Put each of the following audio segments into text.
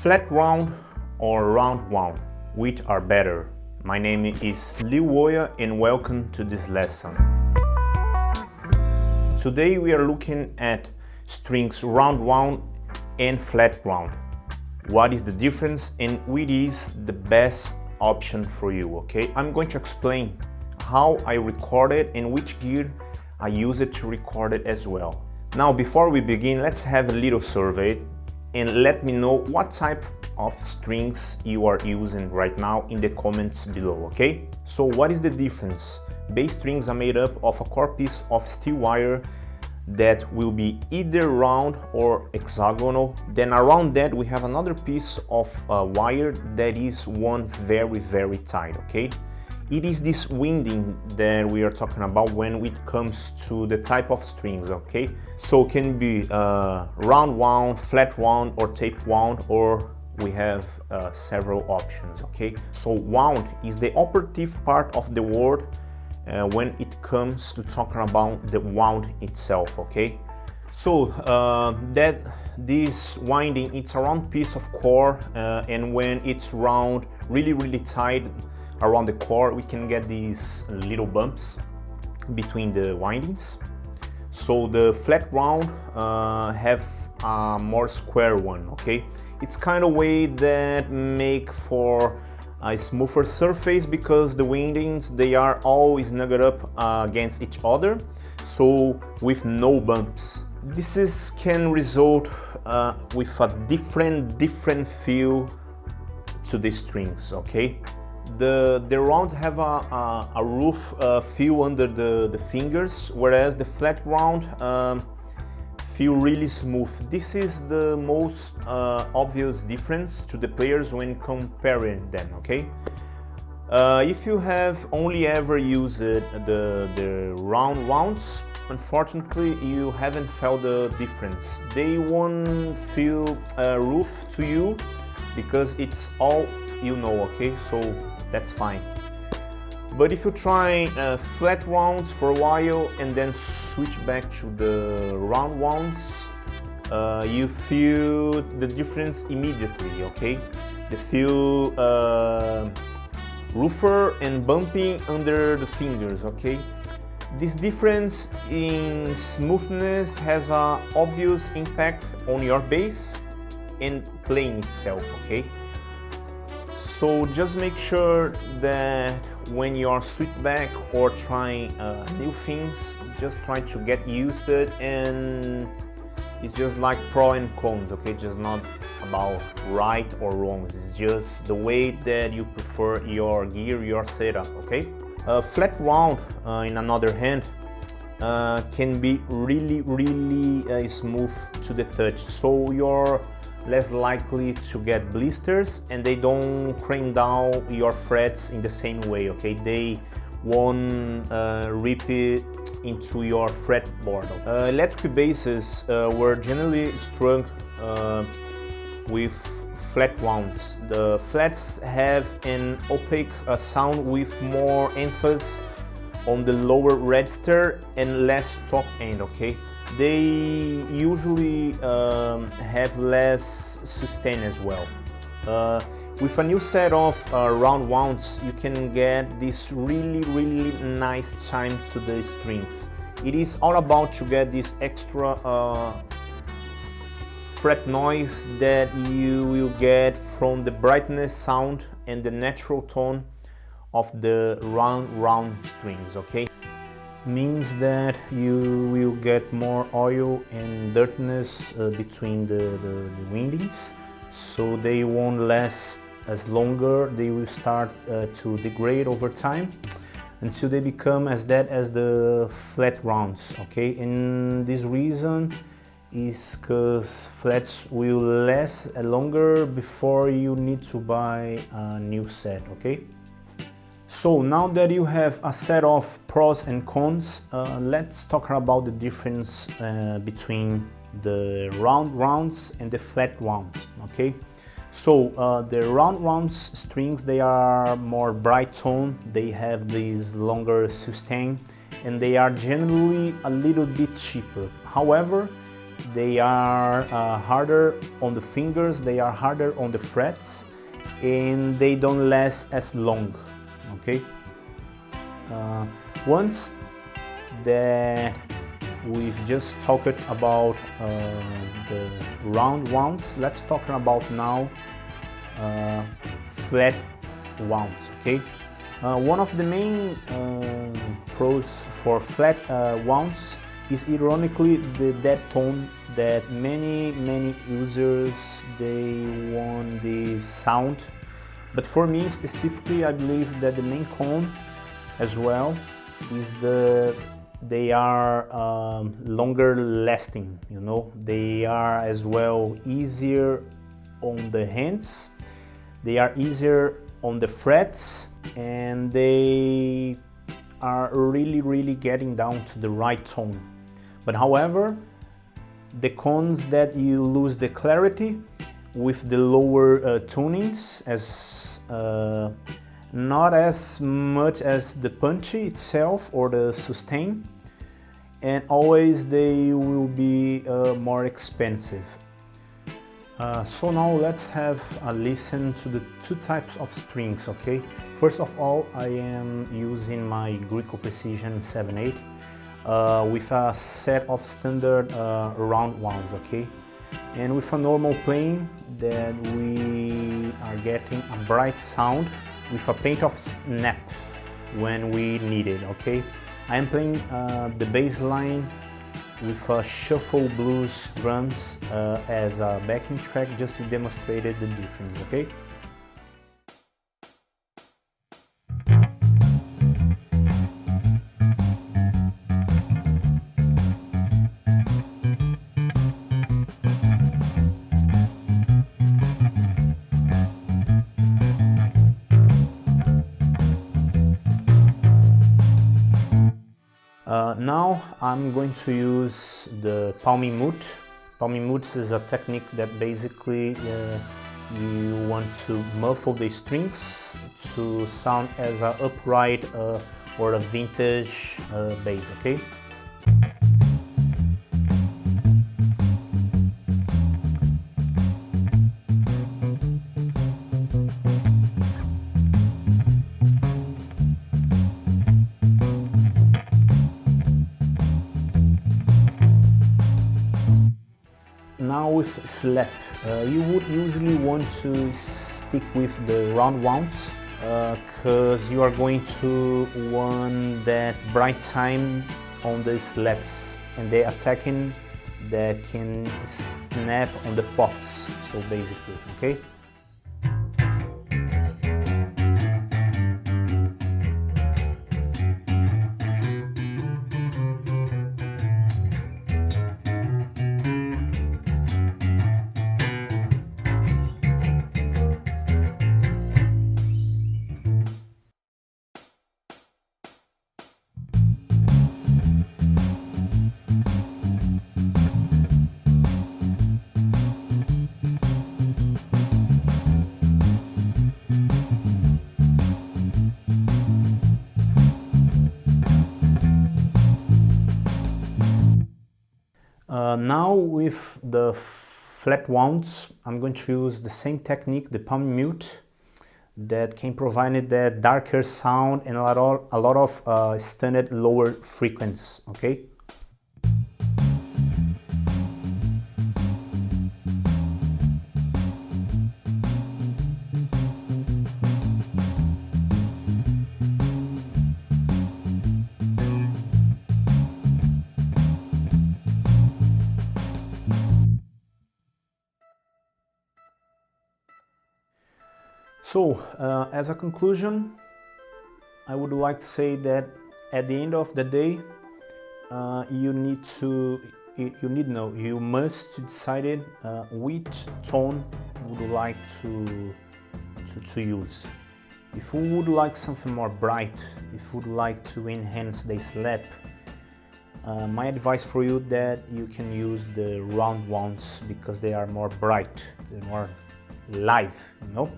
Flatwound or Roundwound, which are better? My name is Oya and welcome to this lesson. Today we are looking at strings Roundwound and Flatwound. What is the difference and which is the best option for you, okay? I'm going to explain how I record it and which gear I use it to record it as well. Now, before we begin, let's have a little survey and let me know what type of strings you are using right now in the comments below, okay? So what is the difference? Bass strings are made up of a core piece of steel wire that will be either round or hexagonal. Then around that we have another piece of wire that is one very tight, okay? It is this winding that we are talking about when it comes to the type of strings, okay? So it can be round wound, flat wound, or tape wound, or we have several options, okay? So wound is the operative part of the word when it comes to talking about the wound itself, okay? So that this winding, it's a round piece of core, and when it's round, really tight around the core, we can get these little bumps between the windings. So the flat wound have a more square one, okay? It's kind of way that make for a smoother surface because the windings, they are all snuggled up against each other, so with no bumps. This can result with a different feel to the strings, okay? The round have a rough feel under the fingers, whereas the flat round feel really smooth. This is the most obvious difference to the players when comparing them, okay? If you have only ever used the round rounds, unfortunately you haven't felt the difference. They won't feel rough to you because it's all you know, okay? So that's fine. But if you try flat rounds for a while and then switch back to the round rounds, you feel the difference immediately, okay? They feel rougher and bumpy under the fingers, okay? This difference in smoothness has an obvious impact on your bass and playing itself, okay? So just make sure that when you are switch back or trying new things, just try to get used to it, and it's just like pro and cons, okay? Just not about right or wrong, it's just the way that you prefer your gear, your setup, okay? Flat round, in another hand, can be really smooth to the touch, so you're less likely to get blisters and they don't crank down your frets in the same way, okay? They won't rip it into your fretboard. Electric basses were generally strung with flat wounds. The flats have an opaque sound with more emphasis on the lower register and less top end, okay? They usually have less sustain as well. With a new set of round wounds, you can get this really nice chime to the strings. It is all about to get this extra fret noise that you will get from the brightness sound and the natural tone of the round strings, okay? Means that you will get more oil and dirtiness between the windings, so they won't last as longer. They will start to degrade over time until they become as dead as the flat rounds, okay? And this reason is because flats will last longer before you need to buy a new set, okay? So now that you have a set of pros and cons, let's talk about the difference between the round rounds and the flat rounds, okay? So the round rounds strings, they are more bright tone, they have this longer sustain, and they are generally a little bit cheaper. However, they are harder on the fingers, they are harder on the frets, and they don't last as long, okay? Once that we've just talked about the round wounds, let's talk about now flat wounds, okay? One of the main pros for flat wounds is ironically the dead tone that many users they want this sound, but for me specifically I believe that the main con as well is they are longer lasting, you know, they are as well easier on the hands, they are easier on the frets, and they are really getting down to the right tone. But however, the cons that you lose the clarity with the lower tunings, as not as much as the punchy itself or the sustain, and always they will be more expensive. So now let's have a listen to the two types of strings, okay? First of all, I am using my Greco Precision 7/8 with a set of standard round wounds, okay? And with a normal playing that we are getting a bright sound with a paint of snap when we need it, okay? I am playing the bass line with a shuffle blues drums as a backing track just to demonstrate the difference, okay? Now I'm going to use the palming mute. Palming mute is a technique that basically you want to muffle the strings to sound as an upright or a vintage bass, okay? Now with slap, you would usually want to stick with the round wounds because you are going to want that bright time on the slaps and the attacking that can snap on the pops, so basically, okay? Now with the flat wounds, I'm going to use the same technique, the palm mute, that can provide that darker sound and a lot of standard lower frequency, okay? So, as a conclusion, I would like to say that at the end of the day, you must decide which tone would you like to use. If you would like something more bright, if you would like to enhance the slap, my advice for you that you can use the round wounds because they are more bright, they're more live, you know.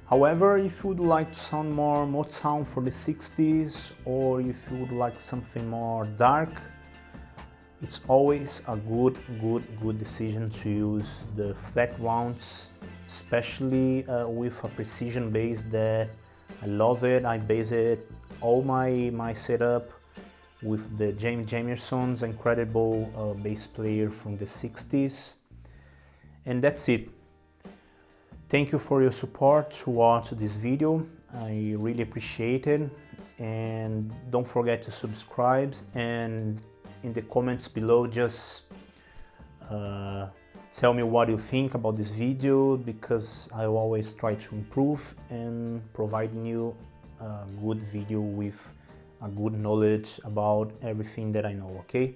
However, if you would like to sound more Motown for the 60s, or if you would like something more dark, It's always a good decision to use the Flatwounds, especially with a precision bass that I love it. I base it all my setup with the James Jamierson's incredible bass player from the 60s. And that's it. Thank you for your support to watch this video. I really appreciate it. And don't forget to subscribe, and in the comments below just tell me what you think about this video, because I always try to improve and providing you a good video with a good knowledge about everything that I know, okay?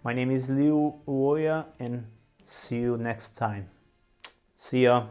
My name is Liu Uoya, and see you next time. See ya!